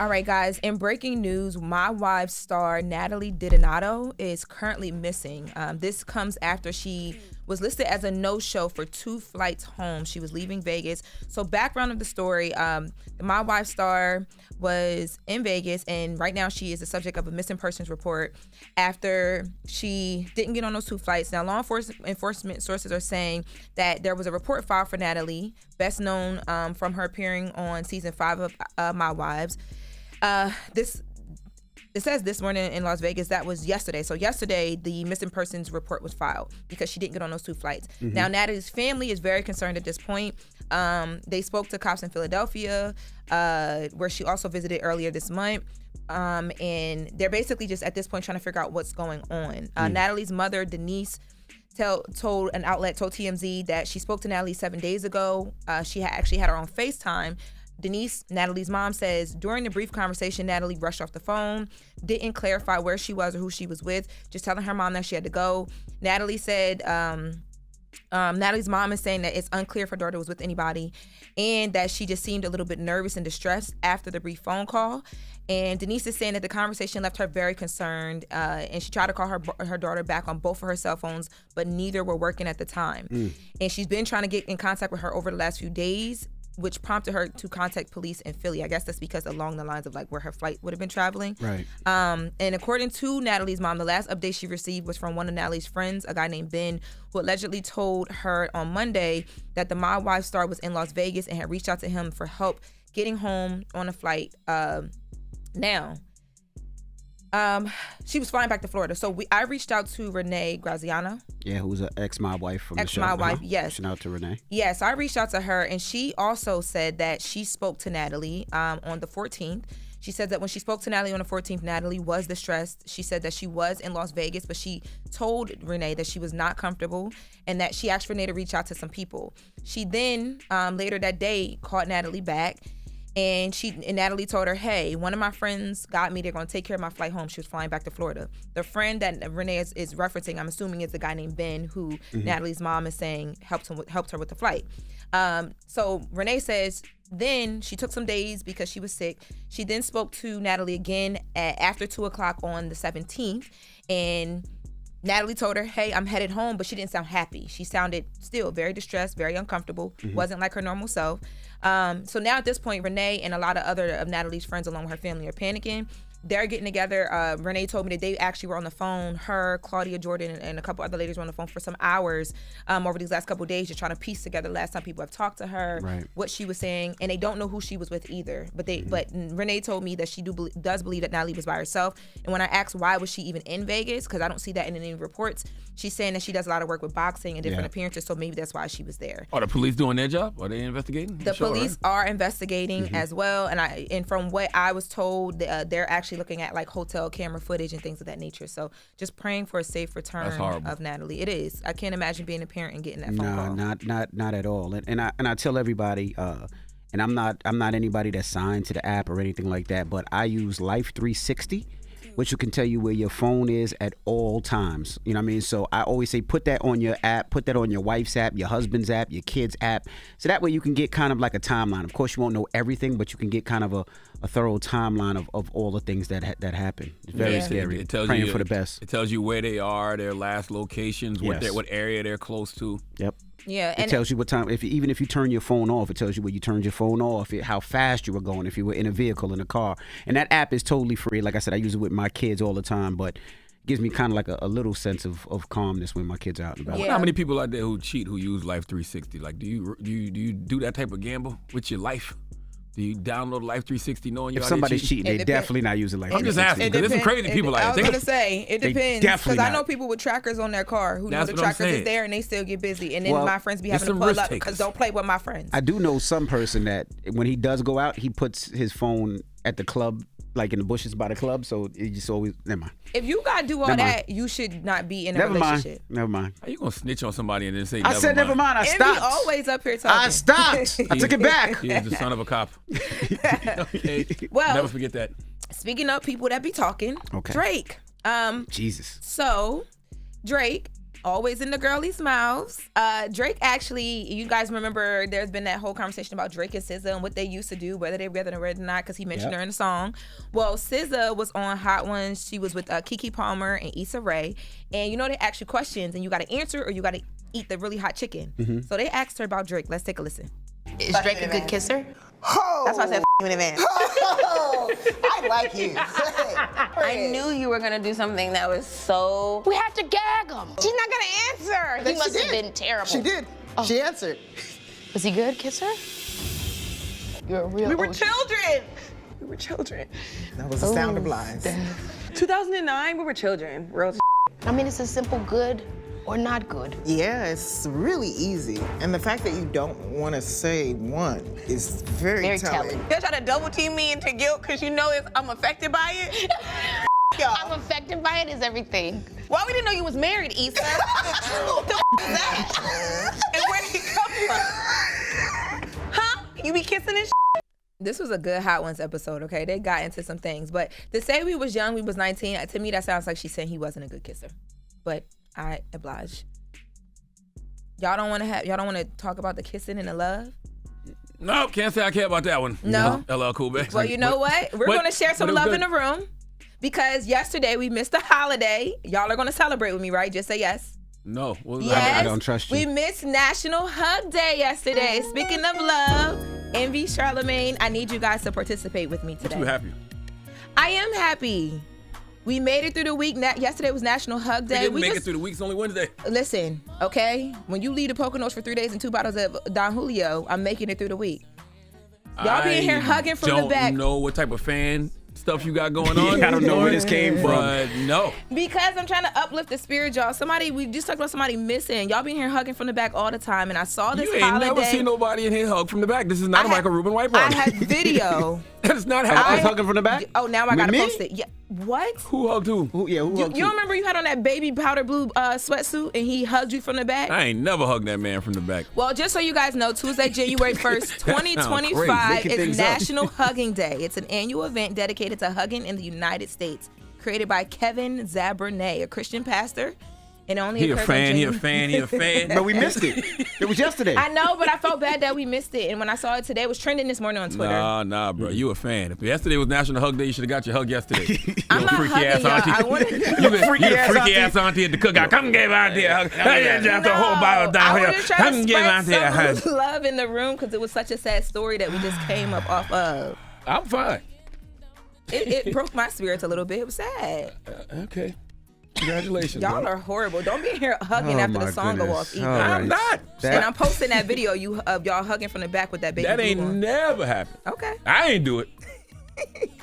All right, guys. In breaking news, My Wife star Natalie Donato is currently missing. This comes after she was listed as a no-show for 2 flights home. She was leaving Vegas. So background of the story, the My Wife star was in Vegas, and right now she is the subject of a missing persons report after she didn't get on those 2 flights. Now, law enforcement sources are saying that there was a report filed for Natalie, best known from her appearing on season 5 of My Wives. It says this morning in Las Vegas. That was yesterday. So yesterday, the missing persons report was filed because she didn't get on those 2 flights. Mm-hmm. Now, Natalie's family is very concerned at this point. They spoke to cops in Philadelphia, where she also visited earlier this month. And they're basically just at this point trying to figure out what's going on. Natalie's mother, Denise, told TMZ that she spoke to Natalie 7 days ago. She actually had her on FaceTime. Denise, Natalie's mom, says during the brief conversation, Natalie rushed off the phone, didn't clarify where she was or who she was with, just telling her mom that she had to go. Natalie said, Natalie's mom is saying that it's unclear if her daughter was with anybody and that she just seemed a little bit nervous and distressed after the brief phone call. And Denise is saying that the conversation left her very concerned, and she tried to call her daughter back on both of her cell phones, but neither were working at the time. And she's been trying to get in contact with her over the last few days, which prompted her to contact police in Philly. I guess that's because along the lines of like where her flight would have been traveling. Right. And according to Natalie's mom, the last update she received was from one of Natalie's friends, a guy named Ben, who allegedly told her on Monday that the My Wife star was in Las Vegas and had reached out to him for help getting home on a flight. She was flying back to Florida. So I reached out to Renee Graziano. Yeah, who's an ex-My Wife from the show. Ex-My Wife, yes. Shout out to Renee. Yeah, so I reached out to her, and she also said that she spoke to Natalie on the 14th. She said that when she spoke to Natalie on the 14th, Natalie was distressed. She said that she was in Las Vegas, but she told Renee that she was not comfortable and that she asked Renee to reach out to some people. She then, later that day, called Natalie back. And Natalie told her, hey, one of my friends got me. They're going to take care of my flight home. She was flying back to Florida. The friend that Renee is referencing, I'm assuming, is the guy named Ben, who Natalie's mom is saying helped her with the flight. So Renee says then she took some days because she was sick. She then spoke to Natalie again after 2 o'clock on the 17th. And Natalie told her, hey, I'm headed home, but she didn't sound happy. She sounded still very distressed, very uncomfortable, wasn't like her normal self. So now at this point, Renee and a lot of other of Natalie's friends along with her family are panicking. They're getting together. Renee told me that they actually were on the phone. Her, Claudia Jordan, and a couple other ladies were on the phone for some hours over these last couple of days, just trying to piece together the last time people have talked to her, what she was saying, and they don't know who she was with either. But Renee told me that she does believe that Natalie was by herself. And when I asked why was she even in Vegas, because I don't see that in any reports, she's saying that she does a lot of work with boxing and different appearances, so maybe that's why she was there. Are the police doing their job? Are they investigating? The police are investigating as well, and from what I was told, they're actually looking at like hotel camera footage and things of that nature. So just praying for a safe return of Natalie. It is. I can't imagine being a parent and getting that phone call. Not at all. And I tell everybody, and I'm not anybody that's signed to the app or anything like that, but I use Life 360, which can tell you where your phone is at all times. You know what I mean? So I always say put that on your app, put that on your wife's app, your husband's app, your kid's app. So that way you can get kind of like a timeline. Of course, you won't know everything, but you can get kind of a thorough timeline of all the things that happen. It's very scary. It tells Praying you for the best. It tells you where they are, their last locations, what area they're close to. Yep. Yeah, it tells you what time. Even if you turn your phone off, it tells you where you turned your phone off, how fast you were going, if you were in a vehicle, in a car. And that app is totally free. Like I said, I use it with my kids all the time, but it gives me kind of like a little sense of calmness when my kids are out and about. Yeah. How many people out there who cheat who use Life 360? Like, do you do that type of gamble with your life? Do you download Life 360 knowing you're If somebody's cheating, they're definitely not using Life 360. I'm just asking, because there's some crazy people out there. I was going to say, it depends. Because I know people with trackers on their car who know the trackers is there and they still get busy. And then my friends be having to pull up because don't play with my friends. I do know some person that when he does go out, he puts his phone at the club, like in the bushes by the club, so it just always, never mind. If you got to do all that, you should not be in a relationship. Never mind. How you going to snitch on somebody and then say I said never mind, I stopped. Envy always up here talking. I stopped. I took it back. He is the son of a cop. Okay. Well, never forget that. Speaking of people that be talking, Drake. Jesus. So, Drake always in the girlies' mouths. Drake actually, you guys remember there's been that whole conversation about Drake and SZA and what they used to do, whether they were together or not, because he mentioned her in the song. Well, SZA was on Hot Ones. She was with Keke Palmer and Issa Rae. And you know they ask you questions and you got to answer or you got to eat the really hot chicken. So they asked her about Drake. Let's take a listen. Is Drake a good kisser? Oh. That's why I said you in advance. Oh, I like you. I knew you were gonna do something that was so. We have to gag him. She's not gonna answer. He must have been terrible. She did. Oh. She answered. Was he good, kisser? You're a real. We were OG. children. We were children. That was the sound of lies. 2009, we were children. Real. I mean, it's a simple good or not good. Yeah, it's really easy. And the fact that you don't want to say one is very telling. They'll try to double team me into guilt because you know I'm affected by it. Y'all. I'm affected by it is everything. Why we didn't know you was married, Issa? What the is that? And where did he come from? Huh? You be kissing and This was a good Hot Ones episode, okay? They got into some things. But to say we was young, we was 19, to me that sounds like she's saying he wasn't a good kisser. But I oblige. Y'all don't want to talk about the kissing and the love? No, can't say I care about that one. No? LL Cool, baby. Well, you know what? We're going to share some love in the room because yesterday we missed a holiday. Y'all are going to celebrate with me, right? Just say yes. No. Yes. I don't trust you. We missed National Hug Day yesterday. Speaking of love, Envy, Charlamagne, I need you guys to participate with me today. You happy? I am happy. We made it through the week. Yesterday was National Hug Day. We didn't make it through the week. It's only Wednesday. Listen, okay? When you leave the Poconos for 3 days and 2 bottles of Don Julio, I'm making it through the week. Y'all be in here hugging from the back. I don't know what type of fan stuff you got going on. I don't know where this came from. But no. Because I'm trying to uplift the spirit, y'all. We just talked about somebody missing. Y'all be in here hugging from the back all the time, and I saw this holiday. You ain't never seen nobody in here hug from the back. This is not a Michael Rubin white party. I had video. That's not how I was hugging from the back? Oh, now I gotta Me? post it. Yeah. What? Who hugged who? Who You hugged don't remember you had on that baby powder blue sweatsuit and he hugged you from the back? I ain't never hugged that man from the back. Well, just so you guys know, Tuesday, January 1st, 2025 is National Hugging Day. It's an annual event dedicated to hugging in the United States, created by Kevin Zabernay, a Christian pastor. And only He a fan. But we missed it. It was yesterday. I know, but I felt bad that we missed it. And when I saw it today, it was trending this morning on Twitter. Nah, bro. You a fan. If yesterday was National Hug Day, you should have got your hug yesterday. I'm not hugging y'all. You the freaky ass auntie at the cookout. Come give auntie a hug. Just a whole bottle down here. I was trying Come to give auntie a hug. spread some love in the room because it was such a sad story that we just came up off of. I'm fine. It broke my spirits a little bit. It was sad. Okay. Congratulations. Y'all bro. are horrible. Don't be here hugging after the song go off either. I'm not. And I'm posting that video of y'all hugging from the back with that baby. That ain't blue on. never happened. Okay. I ain't do it.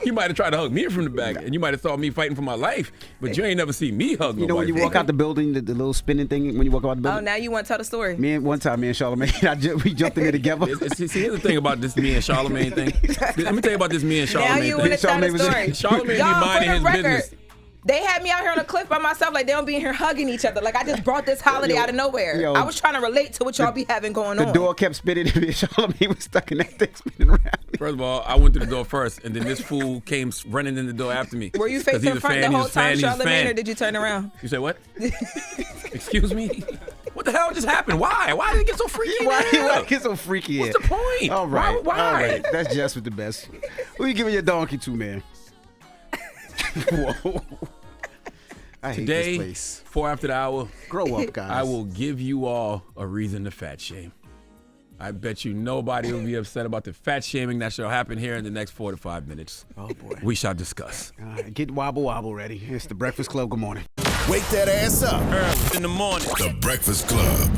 You might have tried to hug me from the back, and you might have saw me fighting for my life, but you ain't never seen me hug nobody. You know when you walk out the building, the little spinning thing when you walk out the building? Oh, now you want to tell the story? One time, me and Charlamagne, we jumped in there together. See, here's the thing about this me and Charlamagne thing. Let me tell you about this me and Charlamagne Now thing. you want to tell the story. Charlamagne be Y'all, minding for his the record, business. they had me out here on a cliff by myself, like they don't be in here hugging each other. Like I just brought this holiday out of nowhere. Yo, I was trying to relate to what y'all be having going on. The door kept spinning, and me and Charlamagne was stuck in that thing spinning around. First of all, I went to the door first, and then this fool came running in the door after me. Were you 'Cause facing he's a in front fan, the whole he's a fan, time, he's a Charlamagne, fan. or did you turn around? You say what? Excuse me? What the hell just happened? Why? Why did it get so freaky? Why it get so freaky? What's the point? All right. Why? All right. That's Jess with the best. Who you giving your donkey to, man? Whoa. I hate Today, this place. 4 after the hour, Grow up, guys. I will give you all a reason to fat shame. I bet you nobody will be upset about the fat shaming that shall happen here in the next 4 to 5 minutes. Oh, boy. We shall discuss. All right, get wobble ready. It's the Breakfast Club. Good morning. Wake that ass up. Early in the morning. The Breakfast Club.